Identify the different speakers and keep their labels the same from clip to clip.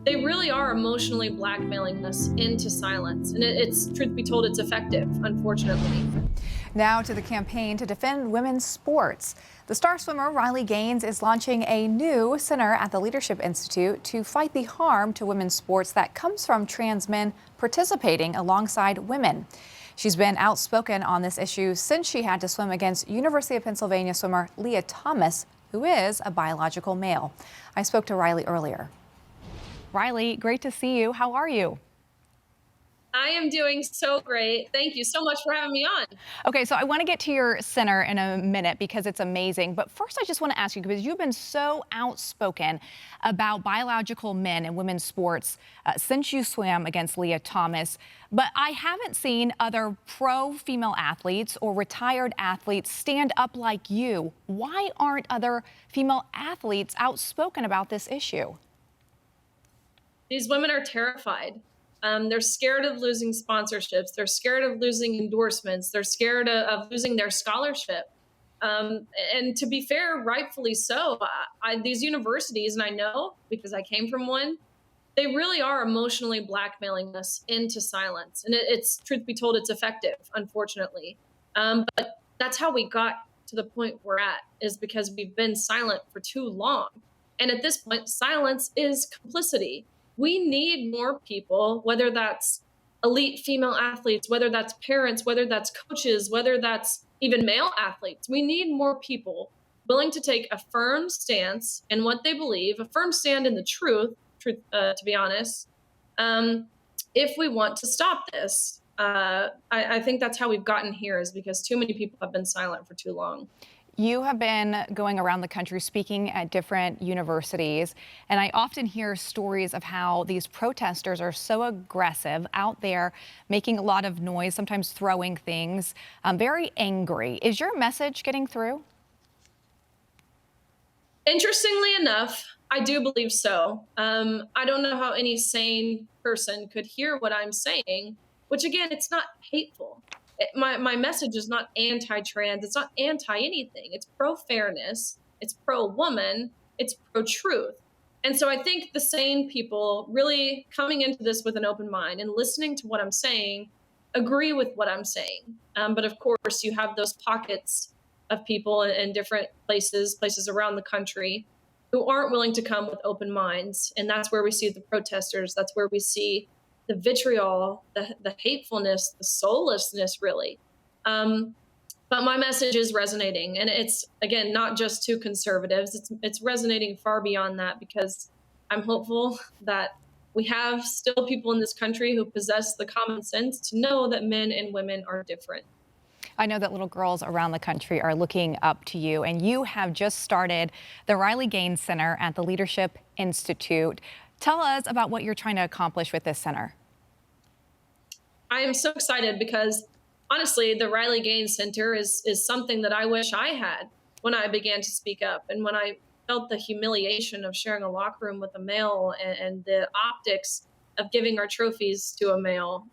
Speaker 1: They really are emotionally blackmailing us into silence. And it's, truth be told, it's effective, unfortunately.
Speaker 2: Now to the campaign to defend women's sports. The star swimmer Riley Gaines is launching a new center at the Leadership Institute to fight the harm to women's sports that comes from trans men participating alongside women. She's been outspoken on this issue since she had to swim against University of Pennsylvania swimmer Leah Thomas, who is a biological male. I spoke to Riley earlier. Riley, great to see you. How are you?
Speaker 1: I am doing so great. Thank you so much for having me on.
Speaker 2: Okay, so I want to get to your center in a minute because it's amazing. But first, I just want to ask you, because you've been so outspoken about biological men in women's sports since you swam against Leah Thomas. But I haven't seen other pro female athletes or retired athletes stand up like you. Why aren't other female athletes outspoken about this issue?
Speaker 1: These women are terrified. They're scared of losing sponsorships. They're scared of losing endorsements. They're scared of losing their scholarship. And to be fair, rightfully so. These universities, and I know because I came from one, they really are emotionally blackmailing us into silence. And it's, truth be told, it's effective, unfortunately. But that's how we got to the point we're at, is because we've been silent for too long. And at this point, silence is complicity. We need more people, whether that's elite female athletes, whether that's parents, whether that's coaches, whether that's even male athletes. We need more people willing to take a firm stance in what they believe, a firm stand in the truth, to be honest, if we want to stop this. I think that's how we've gotten here, is because too many people have been silent for too long.
Speaker 2: You have been going around the country speaking at different universities, and I often hear stories of how these protesters are so aggressive out there, making a lot of noise, sometimes throwing things, very angry. Is your message getting through?
Speaker 1: Interestingly enough, I do believe so. I don't know how any sane person could hear what I'm saying, which again, it's not hateful. My message is not anti-trans. It's not anti-anything. It's pro-fairness. It's pro-woman. It's pro-truth. And so I think the sane people really coming into this with an open mind and listening to what I'm saying agree with what I'm saying. But of course, you have those pockets of people in different places around the country who aren't willing to come with open minds. And that's where we see the protesters. That's where we see the vitriol, the hatefulness, the soullessness, really. But my message is resonating. And it's, again, not just to conservatives. It's resonating far beyond that, because I'm hopeful that we have still people in this country who possess the common sense to know that men and women are different.
Speaker 2: I know that little girls around the country are looking up to you, and you have just started the Riley Gaines Center at the Leadership Institute. Tell us about what you're trying to accomplish with this center.
Speaker 1: I am so excited because, honestly, the Riley Gaines Center is something that I wish I had when I began to speak up, and when I felt the humiliation of sharing a locker room with a male, and the optics of giving our trophies to a male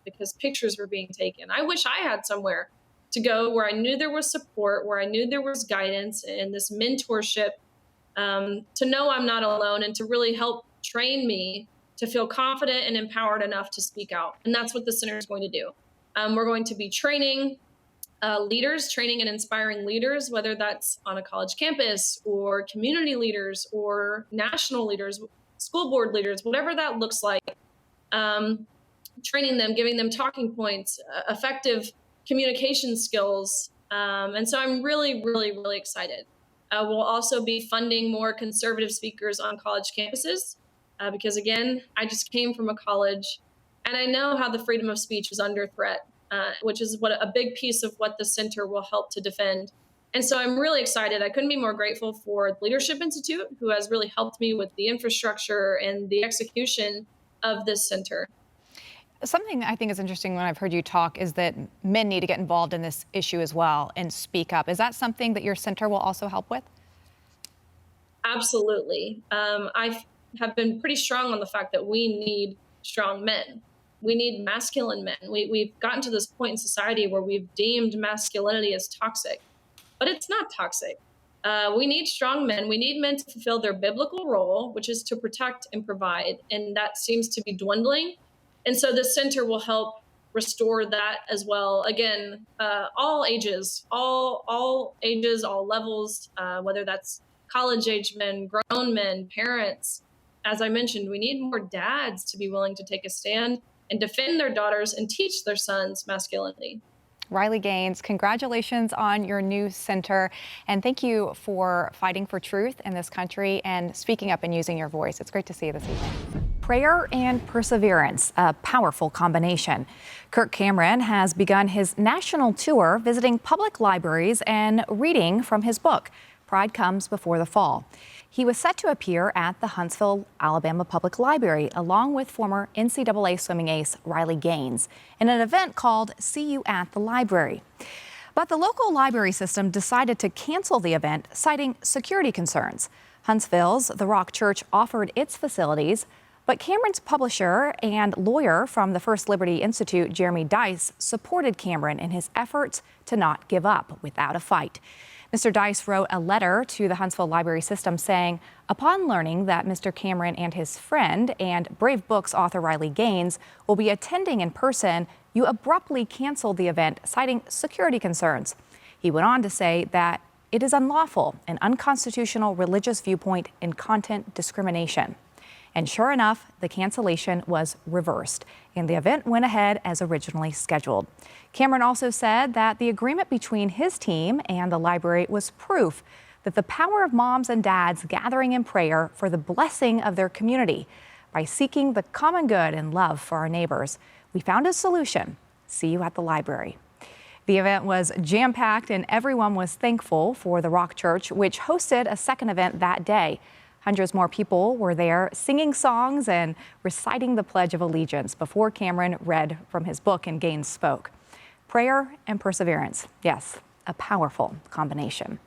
Speaker 1: because pictures were being taken. I wish I had somewhere to go where I knew there was support, where I knew there was guidance and this mentorship, to know I'm not alone, and to really help train me to feel confident and empowered enough to speak out. And that's what the center is going to do. We're going to be training leaders, training and inspiring leaders, whether that's on a college campus or community leaders or national leaders, school board leaders, whatever that looks like. Training them, giving them talking points, effective communication skills. And so I'm really, really, really excited. We'll also be funding more conservative speakers on college campuses because, again, I just came from a college and I know how the freedom of speech is under threat, which is what a big piece of what the center will help to defend. And so I'm really excited. I couldn't be more grateful for the Leadership Institute, who has really helped me with the infrastructure and the execution of this center.
Speaker 2: Something I think is interesting when I've heard you talk is that men need to get involved in this issue as well and speak up. Is that something that your center will also help with?
Speaker 1: Absolutely. I have been pretty strong on the fact that we need strong men. We need masculine men. We've gotten to this point in society where we've deemed masculinity as toxic, but it's not toxic. We need strong men. We need men to fulfill their biblical role, which is to protect and provide. And that seems to be dwindling. And so the center will help restore that as well. Again, all ages, all ages, all levels, whether that's college age men, grown men, parents. As I mentioned, we need more dads to be willing to take a stand and defend their daughters and teach their sons masculinity.
Speaker 2: Riley Gaines, congratulations on your new center, and thank you for fighting for truth in this country and speaking up and using your voice. It's great to see you this evening. Prayer and perseverance, a powerful combination. Kirk Cameron has begun his national tour, visiting public libraries and reading from his book, Pride Comes Before the Fall. He was set to appear at the Huntsville, Alabama Public Library, along with former NCAA swimming ace Riley Gaines, in an event called See You at the Library. But the local library system decided to cancel the event, citing security concerns. Huntsville's The Rock Church offered its facilities, but Cameron's publisher and lawyer from the First Liberty Institute, Jeremy Dice, supported Cameron in his efforts to not give up without a fight. Mr. Dice wrote a letter to the Huntsville Library System saying, upon learning that Mr. Cameron and his friend and Brave Books author Riley Gaines will be attending in person, you abruptly canceled the event, citing security concerns. He went on to say that it is unlawful, an unconstitutional religious viewpoint and content discrimination. And sure enough, the cancellation was reversed, and the event went ahead as originally scheduled. Cameron also said that the agreement between his team and the library was proof that the power of moms and dads gathering in prayer for the blessing of their community. By seeking the common good and love for our neighbors, we found a solution. See you at the library. The event was jam-packed, and everyone was thankful for the Rock Church, which hosted a second event that day. Hundreds more people were there singing songs and reciting the Pledge of Allegiance before Cameron read from his book and Gaines spoke. Prayer and perseverance, yes, a powerful combination.